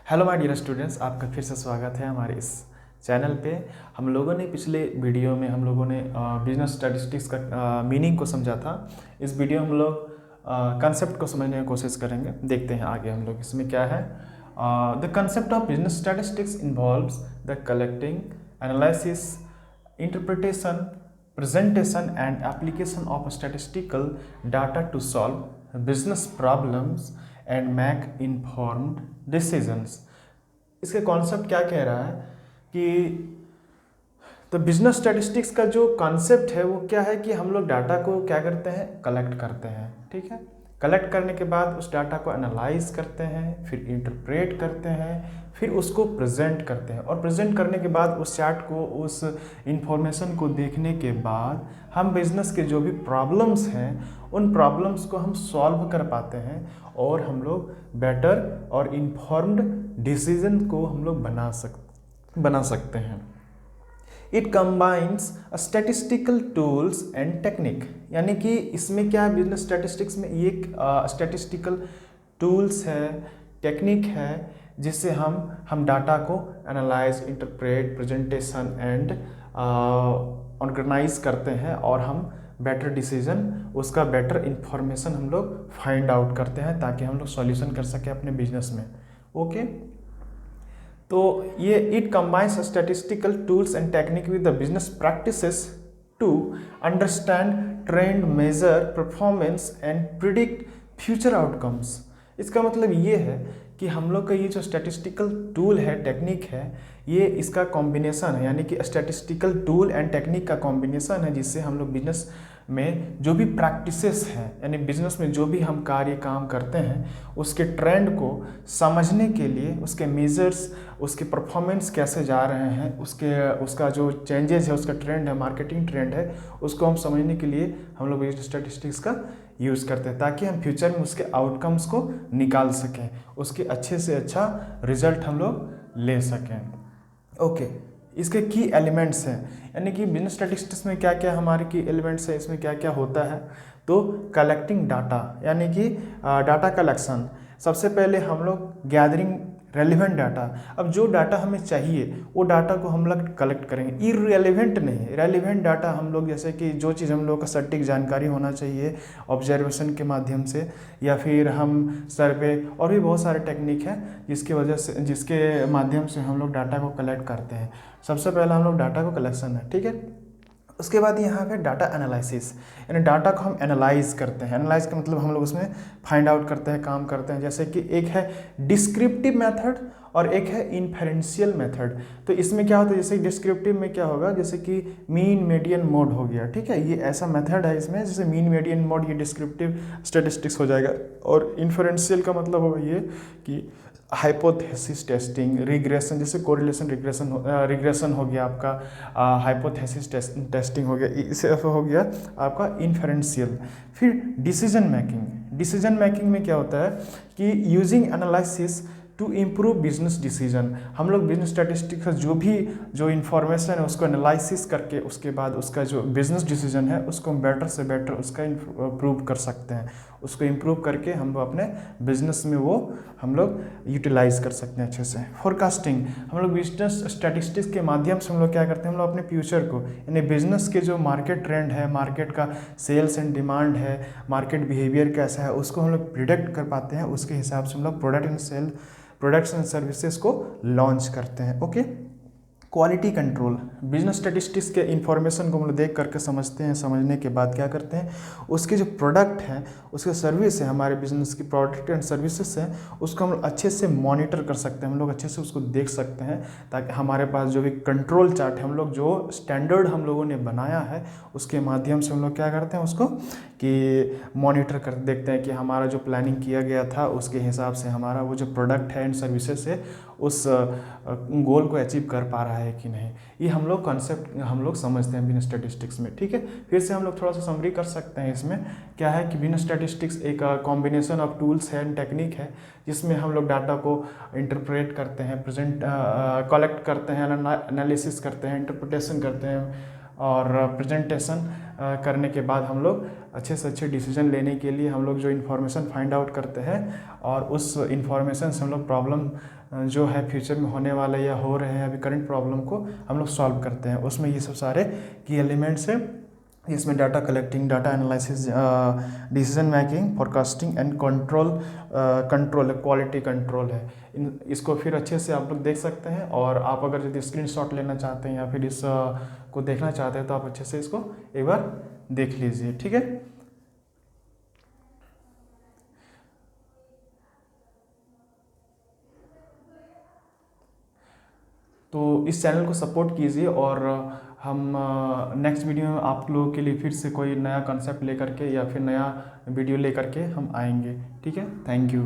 Hello my dear students, आपका फिर से स्वागत है हमारे इस चैनल पे। हम लोगों ने पिछले वीडियो में बिजनेस स्टैटिस्टिक्स का मीनिंग को समझा था। इस वीडियो में हम लोग कंसेप्ट को समझने की कोशिश करेंगे। देखते हैं आगे हम लोग इसमें क्या है। The concept of business statistics involves the collecting, analysis, interpretation, presentation and application of statistical data to solve business problems and make informed decisions। इसके कॉन्सेप्ट क्या कह रहा है कि तो बिजनेस स्टैटिस्टिक्स का जो कॉन्सेप्ट है वो क्या है कि हम लोग डाटा को क्या करते हैं, कलेक्ट करते हैं। ठीक है, कलेक्ट करने के बाद उस डाटा को एनालाइज करते हैं, फिर इंटरप्रेट करते हैं, फिर उसको प्रेजेंट करते हैं। और प्रेजेंट करने के बाद उस चार्ट को, उस इंफॉर्मेशन को देखने के बाद हम बिजनेस के जो भी प्रॉब्लम्स हैं उन प्रॉब्लम्स को हम सॉल्व कर पाते हैं और हम लोग बेटर और इन्फॉर्म्ड डिसीजन को हम लोग बना सकते हैं। It combines statistical tools and technique, यानी कि इसमें क्या है, बिजनेस स्टैटिस्टिक्स में ये स्टैटिस्टिकल टूल्स है, टेक्निक है, जिससे हम डाटा को analyse, interpret, presentation and organise करते हैं और हम बेटर डिसीजन, उसका बेटर इंफॉर्मेशन हम लोग फाइंड आउट करते हैं ताकि हम लोग सॉल्यूशन कर सकें अपने बिजनेस में। ओके, तो ये it combines statistical tools and technique with the business practices to understand trend, measure performance and predict future outcomes. इसका मतलब ये है कि हम लोग का ये जो स्टैटिस्टिकल टूल है, टेक्निक है, ये इसका कॉम्बिनेशन है, यानी कि स्टैटिस्टिकल टूल एंड टेक्निक का कॉम्बिनेशन है, जिससे हम लोग बिजनेस में जो भी प्रैक्टिसेस हैं, यानी बिजनेस में जो भी हम काम करते हैं उसके ट्रेंड को समझने के लिए, उसके मेजर्स, उसके परफॉर्मेंस कैसे जा रहे हैं, उसका जो चेंजेस है, उसका ट्रेंड है, मार्केटिंग ट्रेंड है, उसको हम समझने के लिए हम लोग स्टैटिस्टिक्स का यूज़ करते हैं ताकि हम फ्यूचर में उसके आउटकम्स को निकाल सकें, उसके अच्छे से अच्छा रिजल्ट हम लोग ले सकें। ओके, इसके की एलिमेंट्स हैं, यानी कि बिजनेस स्टैटिस्टिक्स में क्या क्या हमारे की एलिमेंट्स है, इसमें क्या क्या होता है। तो कलेक्टिंग डाटा, यानी कि डाटा कलेक्शन। सबसे पहले हम लोग गैदरिंग रेलिवेंट डाटा। अब जो डाटा हमें चाहिए वो डाटा को हम लोग कलेक्ट करेंगे, इररेलेवेंट नहीं, रेलिवेंट डाटा हम लोग, जैसे कि जो चीज़ हम लोग का सटीक जानकारी होना चाहिए ऑब्जर्वेशन के माध्यम से, या फिर हम सर्वे, और भी बहुत सारे टेक्निक है जिसके माध्यम से हम लोग डाटा को कलेक्ट करते हैं। सबसे पहला हम लोग डाटा को कलेक्शन है, ठीक है। उसके बाद यहाँ पे डाटा एनालिसिस, यानी डाटा को हम एनालाइज करते हैं। एनालाइज का मतलब हम लोग उसमें फाइंड आउट करते हैं, काम करते हैं। जैसे कि एक है डिस्क्रिप्टिव मेथड और एक है इन्फेरेंशियल मेथड। तो इसमें क्या होता है, जैसे डिस्क्रिप्टिव में क्या होगा, जैसे कि मीन मीडियन मोड हो गया, ठीक है, ये ऐसा मेथड है इसमें, जैसे मीन मीडियन मोड, ये डिस्क्रिप्टिव स्टैटिस्टिक्स हो जाएगा। और इन्फेरेंशियल का मतलब होगा ये कि हाइपोथेसिस टेस्टिंग, रिग्रेशन, जैसे कोरिलेशन रिग्रेशन हो गया आपका, हाइपोथेसिस टेस्टिंग हो गया, इसे हो गया आपका इन्फेरेंशियल। फिर डिसीजन मेकिंग में क्या होता है कि using analysis to improve business decision. हम लोग बिजनेस स्टैटिस्टिक्स जो इन्फॉर्मेशन है उसको एनालिसिस करके उसके बाद उसका जो बिजनेस डिसीजन है उसको हम बेटर से बेटर उसका इम्प्रूव कर सकते हैं। उसको इम्प्रूव करके हम लोग अपने बिजनेस में वो हम लोग यूटिलाइज कर सकते हैं अच्छे से। फोरकास्टिंग, हम लोग बिजनेस स्टैटिस्टिक्स के माध्यम से हम लोग क्या करते हैं, हम लोग अपने फ्यूचर को, यानी बिजनेस के जो मार्केट ट्रेंड है, मार्केट का सेल्स एंड डिमांड है, मार्केट बिहेवियर कैसा है, उसको हम लोग प्रिडिक्ट कर पाते हैं। उसके हिसाब से हम लोग प्रोडक्ट्स एंड सर्विसेज को लॉन्च करते हैं। Okay, quality control, business statistics के इन्फॉर्मेशन को हम लोग देख करके समझते हैं। समझने के बाद क्या करते हैं, उसके जो प्रोडक्ट हैं, उसके सर्विस है, हमारे बिजनेस की प्रोडक्ट एंड सर्विसेज हैं, उसको हम अच्छे से मॉनिटर कर सकते हैं, हम लोग अच्छे से उसको देख सकते हैं, ताकि हमारे पास जो भी कंट्रोल चार्ट है, हम लोग जो स्टैंडर्ड हम लोगों ने बनाया है उसके माध्यम से हम लोग क्या करते हैं, उसको कि मॉनिटर कर देखते हैं कि हमारा जो प्लानिंग किया गया था उसके हिसाब से हमारा वो जो प्रोडक्ट है एंड सर्विसेज है उस गोल को अचीव कर पा रहा है कि नहीं। ये हम लोग कॉन्सेप्ट हम लोग समझते हैं बिजनेस स्टैटिस्टिक्स में, ठीक है। फिर से हम लोग थोड़ा सा समरी कर सकते हैं। इसमें क्या है कि बिजनेस स्टैटिस्टिक्स एक कॉम्बिनेशन ऑफ टूल्स है एंड टेक्निक है, जिसमें हम लोग डाटा को इंटरप्रेट करते हैं, कलेक्ट करते हैं, एनालिसिस करते हैं, इंटरप्रिटेशन करते हैं, और प्रेजेंटेशन करने के बाद हम लोग अच्छे से अच्छे डिसीजन लेने के लिए हम लोग जो इन्फॉर्मेशन फाइंड आउट करते हैं और उस इन्फॉर्मेशन से हम लोग प्रॉब्लम जो है फ्यूचर में होने वाले या हो रहे हैं अभी करंट प्रॉब्लम को हम लोग सॉल्व करते हैं। उसमें ये सब सारे की एलिमेंट्स हैं। इसमें data collecting, data analysis, decision making, forecasting and control quality control है। इसको फिर अच्छे से आप लोग देख सकते हैं और आप अगर यदि स्क्रीनशॉट लेना चाहते हैं या फिर इस को देखना चाहते हैं तो आप अच्छे से इसको एक बार देख लीजिए, ठीक है। तो इस चैनल को सपोर्ट कीजिए और हम नेक्स्ट वीडियो में आप लोगों के लिए फिर से कोई नया कॉन्सेप्ट लेकर के या फिर नया वीडियो लेकर के हम आएंगे, ठीक है। Thank you.